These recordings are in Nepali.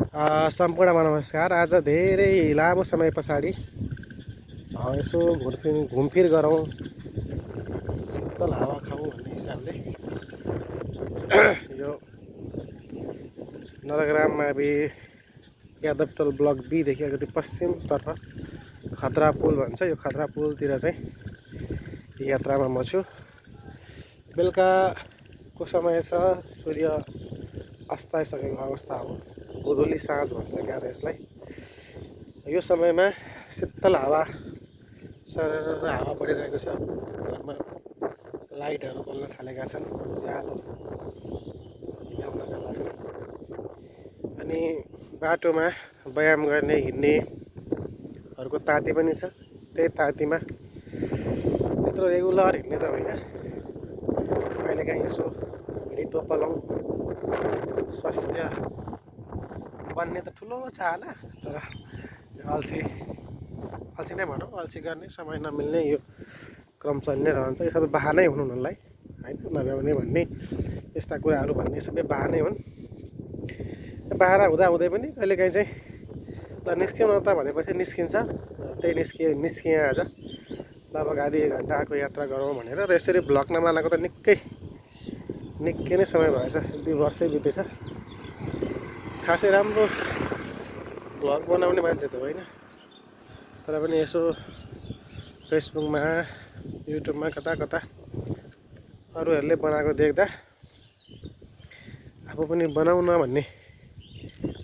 सम्पूर्णमा नमस्कार। आज धेरै लामो समय पछाडि यसो घुमफिर गरौँ, शीतल हावा खाउँ भन्ने हिसाबले यो नरग्राम मावि यादवटोल ब्लक बी देखि अलिकति पश्चिमतर्फ खतरा पुल भन्छ, यो खतरा पुलतिर चाहिँ यात्रामा म छु। बेलुकाको समय छ, सूर्य अस्ताइसकेको अवस्था हो, गोधुली साँझ भन्छ क्या यसलाई। यो समयमा शीतल हावा सरर हावा बढिरहेको छ। घरमा लाइटहरू बल्न थालेका छन् उज्यालो ल्याउनका लागि। अनि बाटोमा व्यायाम गर्ने हिँड्नेहरूको ताती पनि छ। त्यही तातीमा त्यत्रो रेगुलर हिँड्ने त होइन, कहिलेकाहीँ यसो हिँडी पलाउँ। स्वास्थ्य बन्ने त ठुलो चाहना, तर अल्छी नै भनौँ, अल्छी गर्ने समय नमिल्ने यो क्रम चलि नै रहन्छ। यो सबै बाहनै हुन् उनीहरूलाई, होइन, नभ्याउने भन्ने यस्ता कुराहरू भन्ने सबै बाहनै हुन्। बाह्र हुँदै पनि कहिलेकाहीँ चाहिँ ल निस्क्यौँ न त भनेपछि निस्किन्छ। त्यही निस्किएँ आज, लगभग आधी एक घन्टाको यात्रा गरौँ भनेर। र यसरी भ्लग नबनाएको त निकै नै समय भएछ, 1-2 वर्षै बितेछ। खासै राम्रो भ्लग बनाउने मान्छे त होइन, तर पनि यसो फेसबुकमा युट्युबमा कता अरूहरूले बनाएको देख्दा आफू पनि बनाउन भन्ने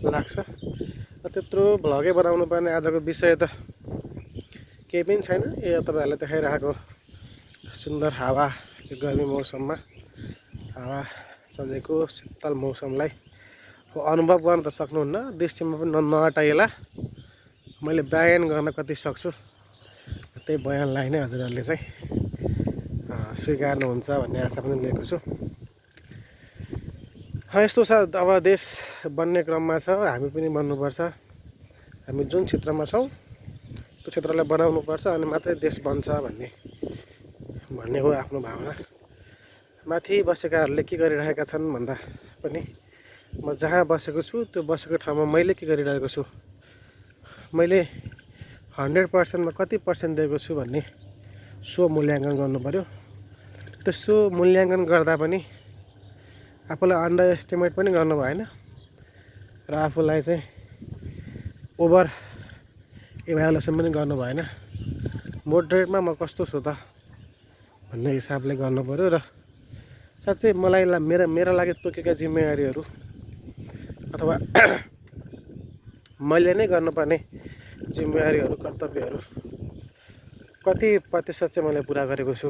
लाग्छ। त्यत्रो भ्लगै बनाउनु पर्ने आजको विषय त केही पनि छैन। यो तपाईँहरूलाई देखाइरहेको सुन्दर हावा, यो गर्मी मौसममा हावा चलेको शीतल मौसमलाई अनुभव गर्न त सक्नुहुन्न, दृष्टिमा पनि नअटाइएला। मैले बयान गर्न कति सक्छु त्यही बयानलाई नै हजुरहरूले चाहिँ स्वीकार्नुहुन्छ भन्ने आशा पनि लिएको छु। यस्तो छ, अब देश बन्ने क्रममा छ, हामी पनि बन्नुपर्छ। हामी जुन क्षेत्रमा छौँ त्यो क्षेत्रलाई बनाउनुपर्छ, अनि मात्रै देश बन्छ भन्ने हो आफ्नो भावना। माथि बसेकाहरूले के गरिरहेका छन् भन्दा पनि म जहाँ बसेको छु त्यो बसेको ठाउँमा मैले के गरिरहेको छु, मैले 100%मा कति % दिएको छु भन्ने मूल्याङ्कन गर्नु पर्यो। त्यसो मूल्याङ्कन गर्दा पनि आफूलाई अन्डर एस्टिमेट पनि गर्नु भएन र आफूलाई चाहिँ ओभर इभ्यालुएसन पनि गर्नु भएन। मोडरेटमा म कस्तो छु त भन्ने हिसाबले गर्नु पर्यो। र साँच्चै मलाई मेरा लागि तोकेका जिम्मेवारीहरू अथवा मैले नै गर्नुपर्ने जिम्मेवारीहरू, कर्तव्यहरू कति प्रतिशत चाहिँ मैले पुरा गरेको छु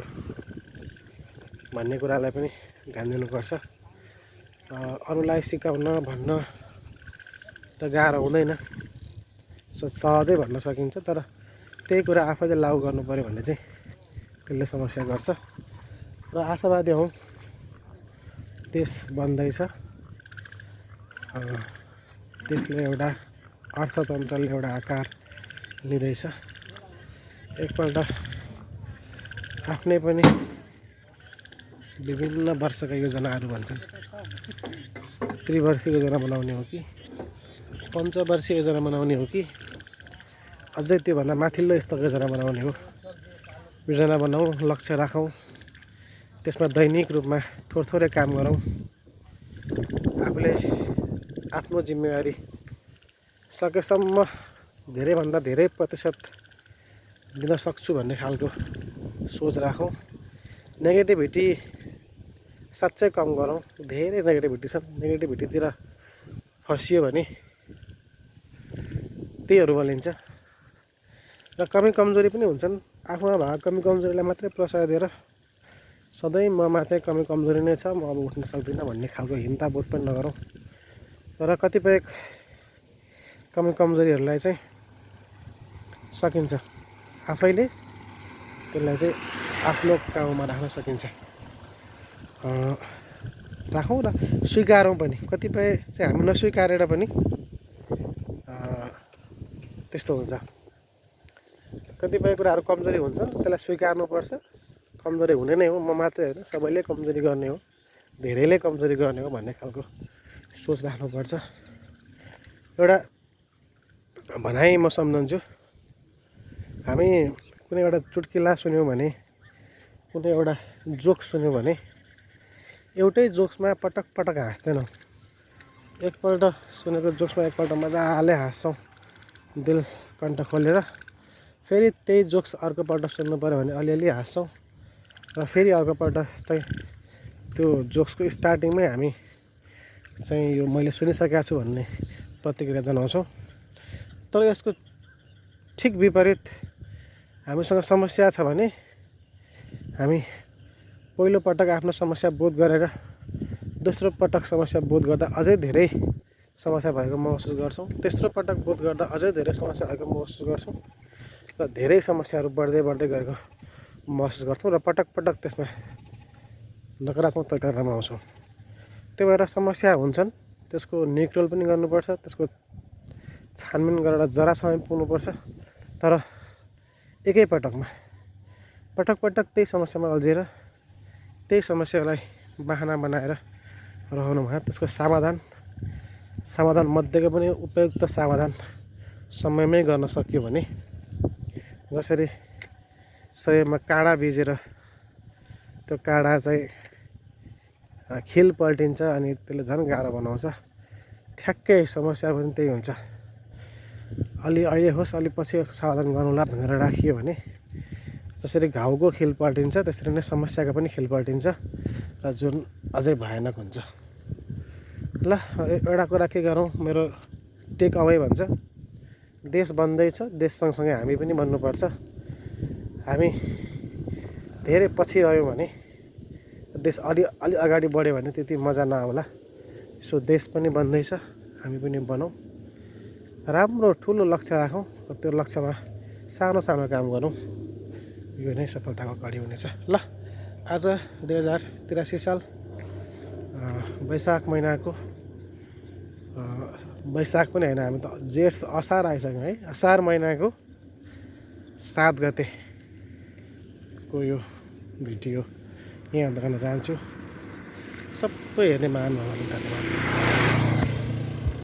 भन्ने कुरालाई पनि ध्यान दिनुपर्छ। अरूलाई सिकाउन भन्न त गाह्रो हुँदैन, सहजै भन्न सकिन्छ, तर त्यही कुरा आफैले लागु गर्नु पऱ्यो भने चाहिँ त्यसले समस्या गर्छ। र आशावादी हौँ, देश बन्दैछ, देशले एउटा अर्थतन्त्रले एउटा आकार लिँदैछ। एकपल्ट आफ्नै पनि विभिन्न वर्षका योजनाहरू भन्छन्, त्रिवर्षीय योजना बनाउने हो कि पञ्चवर्षीय योजना बनाउने हो कि अझै त्योभन्दा माथिल्लो स्तरको योजना बनाउने हो। योजना बनाऊँ, लक्ष्य राखौँ, त्यसमा दैनिक रूपमा थोरै काम गरौँ, आफूले आफ्नो जिम्मेवारी सकेसम्म धेरैभन्दा धेरै प्रतिशत दिन सक्छु भन्ने खालको सोच राखौँ। नेगेटिभिटी साँच्चै कम गरौँ। धेरै नेगेटिभिटी छन्, नेगेटिभिटीतिर फसियो भने त्यहीहरू बलिन्छ। र कमी कमजोरी पनि हुन्छन्, आफूमा भएको कमी कमजोरीलाई मात्रै प्रशय दिएर सधैँ ममा चाहिँ कमी कमजोरी नै छ, म अब उठ्न सक्दिनँ भन्ने खालको हिंताबोध पनि नगरौँ। तर कतिपय कमी कमजोरीहरूलाई चाहिँ सकिन्छ आफैले त्यसलाई चाहिँ आफ्नो काबुमा राख्न सकिन्छ। राखौँ र स्वीकारौँ पनि। कतिपय चाहिँ हामी नस्वीकारेर पनि त्यस्तो हुन्छ। कतिपय कुराहरू कमजोरी हुन्छ, त्यसलाई स्वीकार्नुपर्छ। कमजोरी हुने नै हो, म मात्रै होइन, सबैले कमजोरी गर्ने हो, धेरैले कमजोरी गर्ने हो भन्ने खालको सोच राख्नुपर्छ। एउटा भनाइ म सम्झन्छु। हामी कुनै एउटा चुट्किला सुन्यौँ भने, कुनै एउटा जोक सुन्यौँ भने एउटै जोक्समा पटक पटक हाँस्दैनौँ। एकपल्ट सुनेको जोक्समा एकपल्ट मजाले हाँस्छौँ दिल कण्ठ खोलेर। फेरि त्यही जोक्स अर्कोपल्ट सुन्नु पऱ्यो भने अलिअलि हाँस्छौँ र फेरि अर्कोपल्ट चाहिँ त्यो जोक्सको स्टार्टिङमै हामी चाहिँ यो मैले सुनिसकेको छु भन्ने प्रतिक्रिया जनाउँछौँ। तर यसको ठिक विपरीत हामीसँग समस्या छ भने हामी पहिलोपटक आफ्नो समस्या बोध गरेर दोस्रो पटक समस्या बोध गर्दा अझै धेरै समस्या भएको महसुस गर्छौँ। तेस्रो पटक बोध गर्दा अझै धेरै समस्या भएको महसुस गर्छौँ र धेरै समस्याहरू बढ्दै बढ्दै गएको महसुस गर्छौँ र पटक पटक त्यसमा नकारात्मक प्रतिक्रिया आउँछौँ। त्यही भएर समस्या हुन्छन्, त्यसको निक्रोल पनि गर्नुपर्छ, त्यसको छानबिन गरेर जरासम्म पुग्नुपर्छ। तर एकैपटकमा पटक पटक त्यही समस्यामा अल्झिएर त्यही समस्यालाई बहाना बनाएर रहनुभयो त्यसको समाधान मध्येको पनि उपयुक्त समाधान समयमै गर्न सकियो भने, जसरी शरीरमा काँडा भिजेर त्यो काँडा चाहिँ खिल पल्टिन्छ अनि त्यसले झन् गाह्रो बनाउँछ, ठ्याक्कै समस्या पनि त्यही हुन्छ। अलि अहिले होस् अलि पछि समाधान गर्नुला भनेर राखियो भने जसरी घाउको खिल पल्टिन्छ त्यसरी नै समस्याको पनि खिल पल्टिन्छ र जुन अझै भयानक हुन्छ। ल एउटा कुरा के गरौँ, मेरो टेक अवे भन्छ, देश बन्दैछ, देश सँगसँगै हामी पनि बन्नुपर्छ। हामी धेरै पछि रह्यौँ भने, देश अलि अगाडि बढ्यो भने त्यति मजा नआउला। सो देश पनि बन्दैछ, हामी पनि बनौँ, राम्रो ठुलो लक्ष्य राखौँ र त्यो लक्ष्यमा सानो सानो काम गरौँ, यो नै सफलताको कडी हुनेछ। ल आज 2083 साल वैशाख महिनाको वैशाख पनि होइन, हामी त जेठ असार आइसक्यौँ है, असार महिनाको 7 गतेको यो भिडियो यहाँ गर्न चाहन्छु। सबै हेर्ने महानुभावलाई धन्यवाद।